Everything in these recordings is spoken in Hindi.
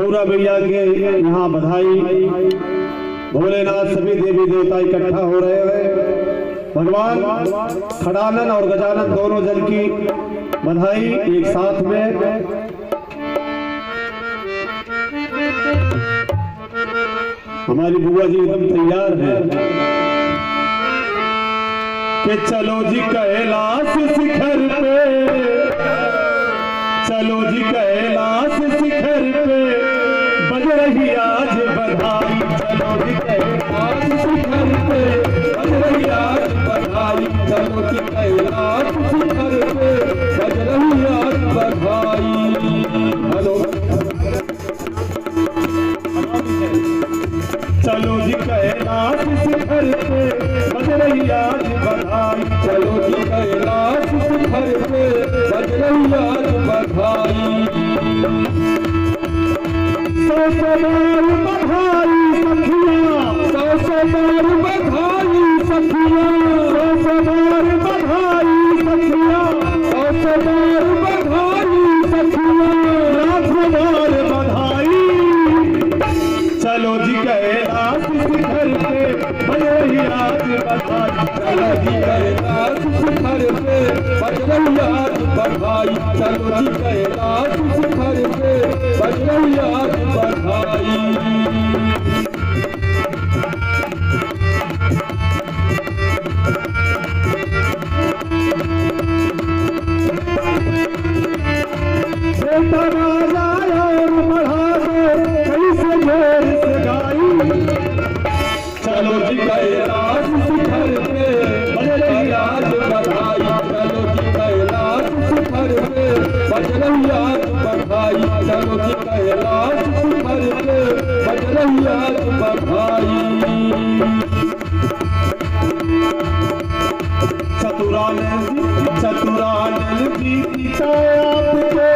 गौरा भैया के यहाँ बधाई। भोलेनाथ सभी देवी देवता इकट्ठा हो रहे हैं। भगवान खड़ानन और गजानन दोनों जन की बधाई एक साथ में। हमारी बुआ जी एकदम तैयार है कि चलो जी कैलाश शिखर पे, चलो जी कैलाश शिखर पे बज रही आज बधाई। चलो जी कैलाश शिखर पे बज रही आज बधाई। चलो जी कैलाश शिखर पे बज रही आज बधाई। हेलो, चलो जी कैलाश शिखर पे बज रही आज बधाई। चलो जी कैलाश शिखर पे बज रही आज बधाई। सौ बार बधाई सखिया, सौ बार बधाई सखिया, सौ बार बधाई सखिया, सौ बार बधाई सखिया, लाखों बार बधाई। चलो जी कैलाश शिखर पे बज रही आज बधाई। चलो जी कैलाश शिखर पे बज रही आज बधाई। चलो जी कैलाश शिखर पे बज रही आज बधाई। चलो जी कैलाश शिखर पे बज रही आज बधाई। चलो जी कैलाश शिखर पे बज रही आज बधाई। चलो जी कैलाश शिखर पे बज रही आज बधाई। चतुरानन जी पिता आपके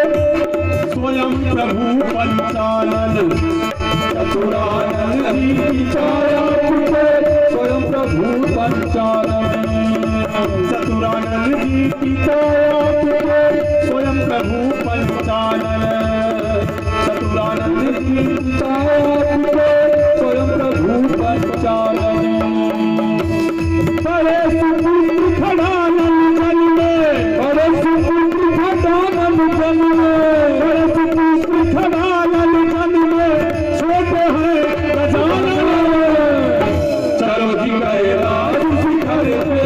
स्वयं प्रभु पंचानन। चतुरानन जी पिता आपके स्वयं प्रभु पंचानन। चतुरानन जी पिता आपके स्वयं प्रभु पंचानन। चतुरानन जी पिता आपके स्वयं प्रभु पंचानन। बड़े सुपुत्र खड़ानन जन में, बड़े सुपुत्र खड़ानन जन में, बड़े सुपुत्र खड़ानन जन में छोटे हैं गजानन। चलो जी कैलाश शिखर पे,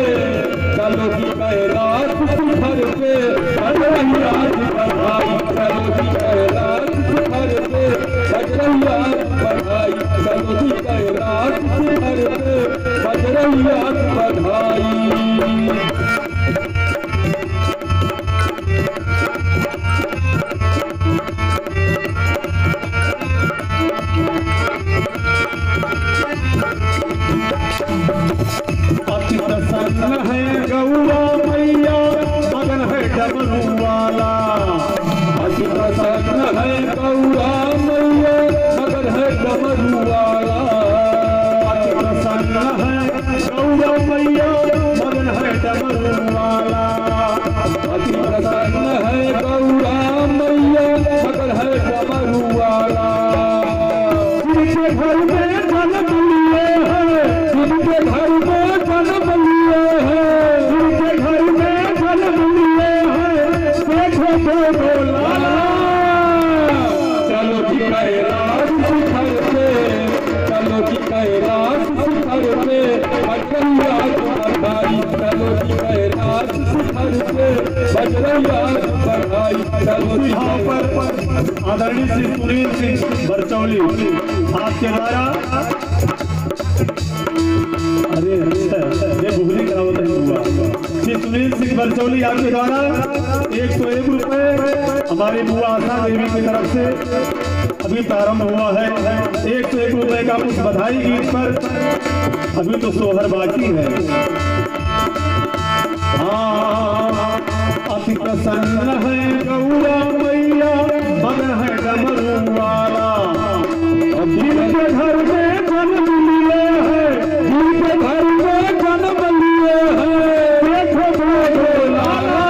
चलो जी कैलाश शिखर पे बज रही आज बधाई। चलो जी कैलाश शिखर पे बज रही आज बधाई। चलो जी कैलाश शिखर पे बज रही आज बधाई। अति प्रसन्न है गौरा मैया, मगन है डमरू वाला। अति प्रसन्न है गौरा मैया, मगन है डमरू वाला। अति प्रसन्न है गौरा मैया, मगन है डमरू वाला। अति प्रसन्न है गौरा मैया, मगन है डमरू वाला। जिनके घर में जन्म लिए हैं, जिनके घर में जन्म लिए हैं, जिनके घर में जन्म लिए हैं, देखो तो लाला। चलो जी कैलाश शिखर पे, चलो जी कैलाश शिखर पे बज रही आज बधाई। चलो जी कैलाश शिखर पे बज रही आज बधाई। चलो जी यहाँ पर आदरणीय श्री सुनील सिंह बरचौली आपके द्वारा, अरे ये भूली करावत नहीं हुआ, श्री सुनील सिंह बरचौली आपके द्वारा 101 रुपए हमारी बुआ आशा देवी की तरफ से अभी प्रारंभ हुआ है। 101 रुपए का उस बधाई गीत पर अभी तो सोहर बाकी है। हाँ, अति प्रसन्न है गौरा मैया, मगन है डमरू वाला। जिनके घर में जन्म लिए हैं, जिनके घर में जन्म लिए हैं, देखो तो लाला।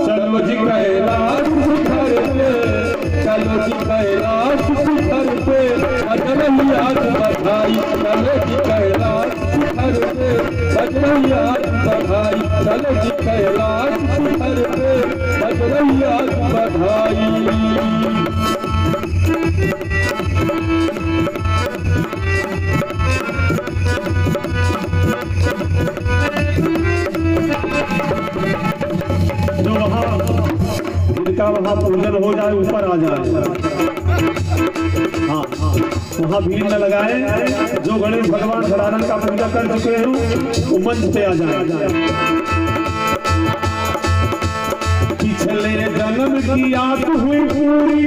चलो जी कैलाश शिखर पे, चलो जी कैलाश शिखर पे बजरैया बधाई चलो जी कैलाश शिखर पे बजरैया बधाई चलो जी कैलाश शिखर पे बजरैया बधाई। जो जिनका वहाँ पूजन हो जाए ऊपर आ जाए, हाँ वहाँ भीड़ न लगाए। जो गणेश भगवान सदानंद का पूजा कर चुके हैं वो मंच पे आ जाए। पिछले जन्म की आस हुई पूरी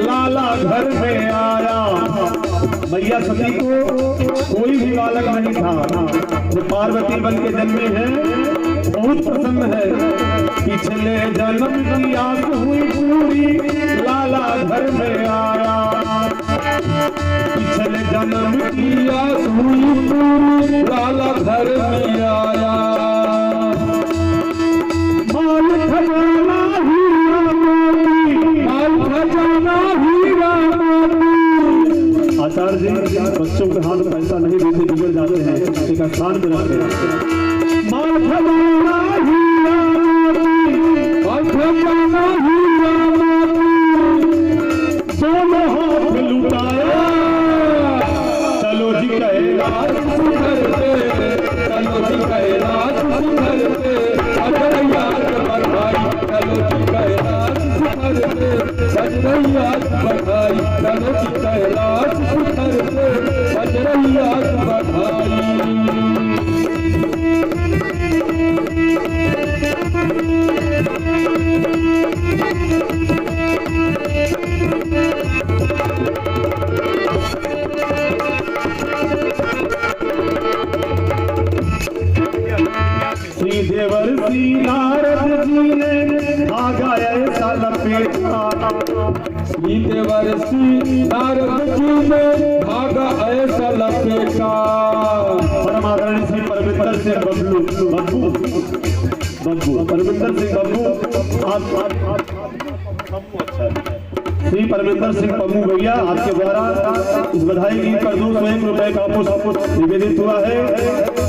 लाला घर में आया। मैया सती को कोई भी बालक नहीं था, जो पार्वती बन के जन्मे हैं बहुत प्रसन्न है। पिछले जन्म की आस हुई पूरी लाला घर में आया। पिछले जन्म की आस हुई पूरी लाला घर में आया। माल खजाना हीरा मोती, माल खजाना हीरा मोती। आचार्य जी बच्चों के हाथ पैसा नहीं देते, बिगड़ जाते हैं, एक स्थान पर रखते हैं। माल खजाना हीरा मोती, माल खजाना हीरा मोती, दोनों हाथ लुटाया। चलो जी कैलाश शिखर पे, चलो जी कैलाश शिखर पे बजरैया बधाई चलो जी कैलाश शिखर पे बजरैया बधाई चलो जी कैलाश शिखर पे बजरैया बधाई। श्री देवर्षि नारद जी ने धागा ऐसा लपेटा। श्री देवर्षि नारद जी ने धागा ऐसा लपेटा। परम आदरणीय श्री परमिंदर सिंह बब्बू परमिंदर सिंह बब्बू आप श्री परमिंदर सिंह पम्मू भैया आपके द्वारा इस बधाई गीत पर 201 रुपए का पुष्प निवेदित हुआ है।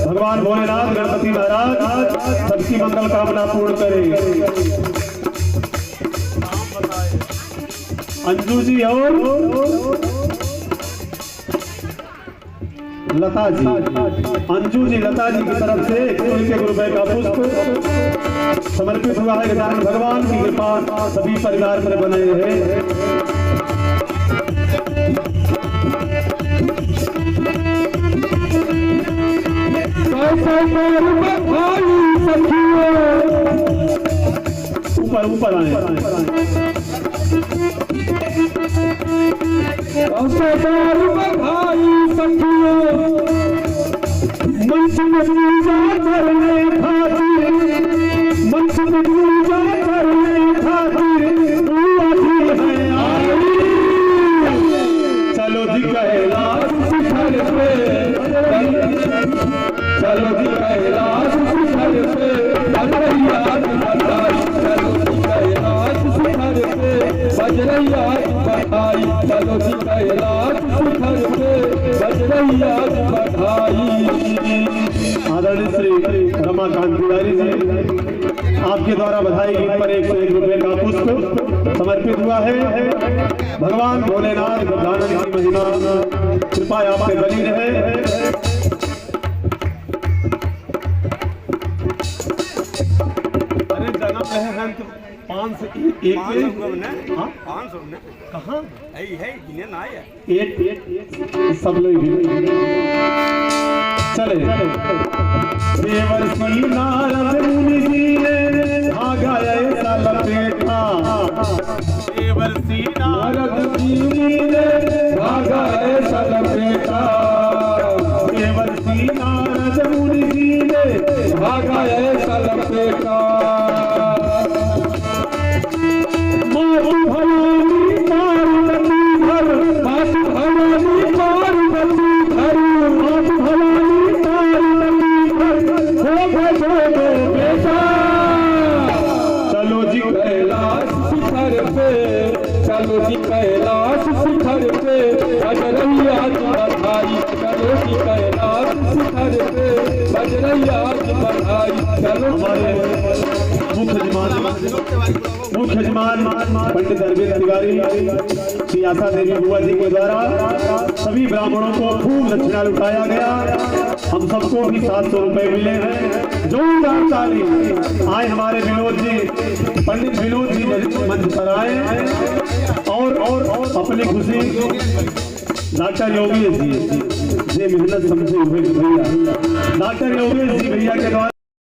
भगवान भोलेनाथ गणपति महाराज सबकी मंगल कामना पूर्ण करें। अंजू जी और लता जी, अंजू जी लता जी की तरफ से 101 रुपए का पुष्प समर्पित हुआ है। गजानन भगवान की कृपा सभी परिवार पर बने रहे। ऊपर ऊपर आए भाई सखियों, मंच में पूजा करने खातिर, मंच में पूजा करने खातिर है आई। चलो जी कैलाश शिखर पे, चलो जी कैलाश शिखर पे बजरैया बधाई चलो जी कैलाश शिखर पे बजरैया बधाई चलो जी कैलाश शिखर पे बजरैया बधाई। आदरणीय श्री रमाकांत तिवारी जी आपके द्वारा बधाई गीत पर 101 रुपए का पुष्प समर्पित हुआ है। भगवान भोलेनाथ गजानन की महिमा कृपा आप पे बनी रहे। हैं तो 500 एक कहाँ एक सब लोग चले। देवर्षि नारद मुनि जी ने धागा ऐसा लपेटा। देवर्षि नारद मुनि ने धागा ऐसा लपेटा। देवर्षि नारद मुनि जी ने धागा ऐसा लपेटा। चलो जी कैलाश शिखर पे, चलो जी कैलाश भैया बधाई। चलो हमारे मुख्य जमान पंडित अरविंद तिवारी श्री आशा देवी बुआ जी के द्वारा सभी ब्राह्मणों को खूब दक्षिणा लुटाया गया। हम सबको भी 700 रुपए मिले हैं। जोरदार ताली। आए हमारे विनोद जी, पंडित विनोद जी मंच पर आए और अपनी खुशी डॉक्टर योगेश जी मेहनत समझे हुए भैया, डॉक्टर योगेश जी भैया के द्वारा